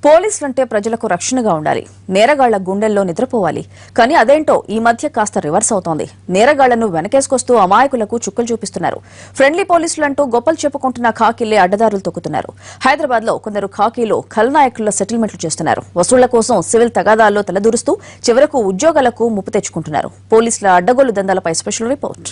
పోలీసులంటే ప్రజలకు రక్షణగా ఉండాలి. నేరగాళ్ల గుండెల్లో నిద్రపోవాలి. కానీ అదేంటో ఈ మధ్య కాస్త రివర్స్ అవుతోంది. నేరగాళ్లను వెనకేసుకొస్తూ అమాయకులకు చుక్కలు చూపిస్తున్నారు. ఫ్రెండ్లీ పోలీసులంటూ గొప్పలు చెప్పుకుంటున్న ఖాకీలే అడ్డదారులు తొక్కుతున్నారు. హైదరాబాద్ లో కొందరు ఖాకీలు ఖల్నాయకుల్లో సెటిల్మెంట్లు చేస్తున్నారు. వసూళ్ల కోసం సివిల్ తగాదాల్లో తలదూరుస్తూ చివరకు ఉద్యోగాలకు ముప్పు తెచ్చుకుంటున్నారు. పోలీసుల అడ్డగోలు దందాలపై స్పెషల్ రిపోర్ట్.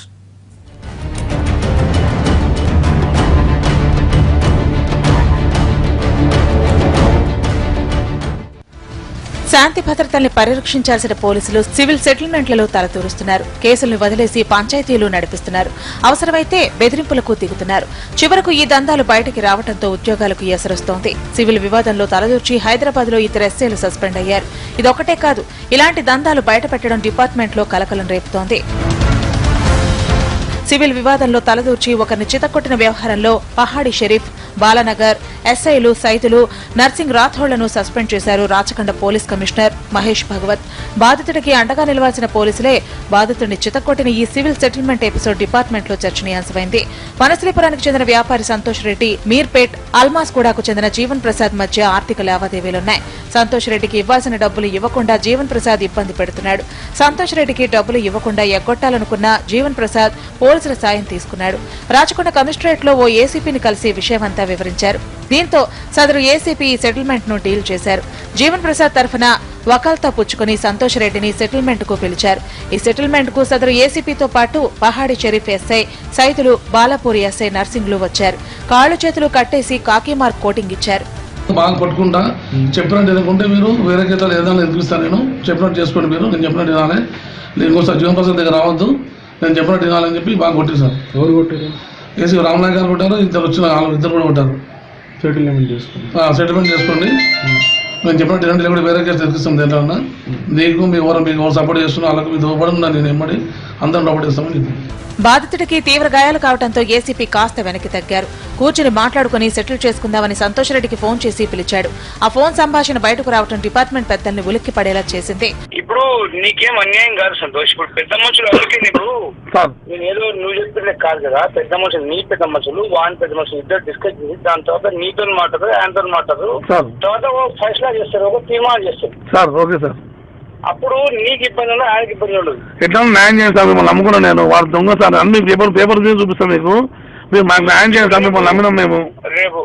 శాంతి భద్రతల్ని పరిరక్షించాల్సిన పోలీసులు సివిల్ సెటిల్మెంట్లలో తలదూరుస్తున్నారు. కేసులను వదిలేసి పంచాయతీలు నడిపిస్తున్నారు. అవసరమైతే బెదిరింపులకు దిగుతున్నారు. చివరకు ఈ దందాలు బయటికి రావడంతో ఉద్యోగాలకు ఎసరొస్తోంది. సివిల్ వివాదంలో తలదూర్చి హైదరాబాద్ లో ఇద్దరు ఎస్ఐలు సస్పెండ్ అయ్యారు. ఇదొక్కటే కాదు, ఇలాంటి దందాలు బయటపెట్టడం డిపార్ట్మెంట్ లో కలకలం రేపుతోంది. సివిల్ వివాదంలో తలదూర్చి ఒకరిని చితక్కొట్టిన వ్యవహారంలో పహాడి షరీఫ్, బాలానగర్ ఎస్ఐలు సైతులు నర్సింగ్ రాథోళ్లను సస్పెండ్ చేశారు రాచకొండ పోలీస్ కమిషనర్ మహేష్ భగవత్. బాధితుడికి అండగా నిలవాల్సిన పోలీసులే బాధితుడిని చితక్కొట్టిన ఈ సివిల్ సెటిల్మెంట్ ఎపిసోడ్ డిపార్ట్మెంట్ లో చర్చనీయాంశమైంది. వనశ్రీపురానికి చెందిన వ్యాపారి సంతోష్ రెడ్డి, మీర్పేట్ అల్మాస్ కూడాకు చెందిన జీవన్ ప్రసాద్ మధ్య ఆర్థిక లావాదేవీలున్నాయి. సంతోష్ రెడ్డికి ఇవ్వాల్సిన డబ్బులు ఇవ్వకుండా జీవన్ ప్రసాద్ ఇబ్బంది పెడుతున్నాడు. సంతోష్ రెడ్డికి డబ్బులు ఇవ్వకుండా ఎగ్గొట్టాలనుకున్న జీవన్ ప్రసాద్ పోలీసుల సాయం తీసుకున్నాడు. రాచకొండ కమిషనరేట్ లో ఓ ఏసీపీని కలిసి విషయమంతా వివరించారు. దీంతో సదరు ఏసీపీ ఈ సెటిల్మెంట్ ను డీల్ చేశారు. జీవన్ ప్రసాద్ తరఫున వకాల్తా పుచ్చుకుని సంతోష్ రెడ్డిని సెటిల్మెంట్ కు పిలిచారు. ఈ సెటిల్మెంట్ కు సదరు ఏసీపీతో పాటు పహాడి షరీఫ్ ఎస్ఐ, సైతులు, బాలాపూరి ఎస్ఐ నర్సింగ్లు వచ్చారు. కాళ్లు చేతులు కట్టేసి కాకి మార్క్ కోటింగ్ ఇచ్చారు. బాగా పట్టుకుంటా చెప్పినట్టు ఎదుర్కొంటే మీరు వేరే గీతాలు ఏదైనా ఎదిగిస్తాను. నేను చెప్పినట్టు చేసుకోండి. నేను చెప్పినట్టు వినాలి. నేను ఇంకోసారి జీవన్ ప్రసాద్ దగ్గర రావద్దు. నేను చెప్పినట్టు వినాలని చెప్పి బాగా కొట్టారు సార్. ఎవరు కొట్టారు? ఏసీ రామనాయక్ గారు కొట్టారు. ఇద్దరు వచ్చిన ఇద్దరు కూడా కొట్టారు. సెటిల్మెంట్ చేసుకోండి. నేను చెప్పినట్టు ఇలాంటి లేకుండా వేరే కేసు ఎదిగిస్తాం. దేంట్లో నీకు మీకు ఎవరు సపోర్ట్ చేస్తున్నా వాళ్ళకి మీ దోపడం నేను ఎమ్మడి అందరం సపోర్ట్ చేస్తామని చెప్పి. బాధితుడికి తీవ్ర గాయాలు కావడంతో ఏసీపీ కాస్త వెనక్కి తగ్గారు. కూర్చుని మాట్లాడుకుని సెటిల్ చేసుకుందామని సంతోష్ రెడ్డికి ఫోన్ చేసి పిలిచాడు. ఆ ఫోన్ సంభాషణ బయటకు రావడం డిపార్ట్మెంట్ పెద్దల్ని ఉలిక్కి పడేలా చేసింది. ఇప్పుడు నీకేం అన్యాయం కాదు సంతోష్. ఇప్పుడు పెద్ద మనుషులు అందుకే ఇప్పుడు నేను ఏదో నువ్వు చెప్పిన కాదు కదా. పెద్ద మనుషులు, నీ పెద్ద మనుషులు, వాని పెద్ద మనుషులు ఇద్దరు డిస్కస్ చేసి దాని తర్వాత నీతో మాట్లాడరు, ఆయనతో మాట్లాడరు. తర్వాత ఒక ఫైసలా చేస్తారు, ఒక తీర్మానం చేస్తారు. Okay sir. అప్పుడు నీకు ఇబ్బంది ఉండదు, ఆయనకి ఇబ్బంది ఉండదు. ఎట్లా న్యాయం చేయండి సార్. మిమ్మల్ని నమ్ముకున్నాను నేను. వాడు దొంగ సార్. అన్ని పేపర్ చూపిస్తాను మీకు. మీరు మాకు న్యాయం చేయండి సార్. మిమ్మల్ని నమ్మినాం మేము. రేపు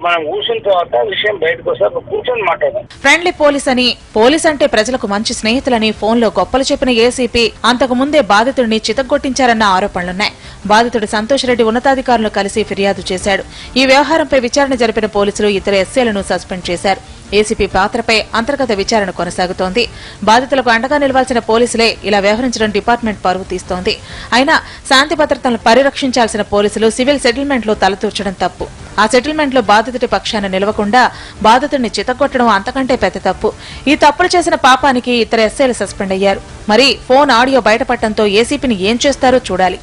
మనం కూర్చున్న తర్వాత విషయం బయటకు వస్తే కూర్చొని మాట్లాడదాం. ఫ్రెండ్లీ పోలీస్ అని, పోలీస్ అంటే ప్రజలకు మంచి స్నేహితులని ఫోన్ లో గొప్పలు చెప్పిన ఏసీపీ అంతకు ముందే బాధితుడిని చితగ్గొట్టించారన్న ఆరోపణలున్నాయి. బాధితుడు సంతోష్ రెడ్డి ఉన్నతాధికారులను కలిసి ఫిర్యాదు చేశాడు. ఈ వ్యవహారంపై విచారణ జరిపిన పోలీసులు ఇద్దరు ఎస్ఐలను సస్పెండ్ చేశారు. ఏసీపీ పాత్రపై అంతర్గత విచారణ కొనసాగుతోంది. బాధితులకు అండగా నిలవాల్సిన పోలీసులే ఇలా వ్యవహరించడం డిపార్ట్మెంట్ పరువు తీస్తోంది. అయినా శాంతి భద్రతలను పరిరక్షించాల్సిన పోలీసులు సివిల్ సెటిల్మెంట్ లో తలతూర్చడం తప్పు. ఆ సెటిల్మెంట్ లో బాధితుడి పక్షాన నిలవకుండా బాధితుడిని చితగొట్టడం అంతకంటే పెద్ద తప్పు. ఈ తప్పులు చేసిన పాపానికి ఇద్దరు ఎస్ఐలు సస్పెండ్ అయ్యారు. మరి ఫోన్ ఆడియో బయటపడటంతో ఏసీపీని ఏం చేస్తారో చూడాలి.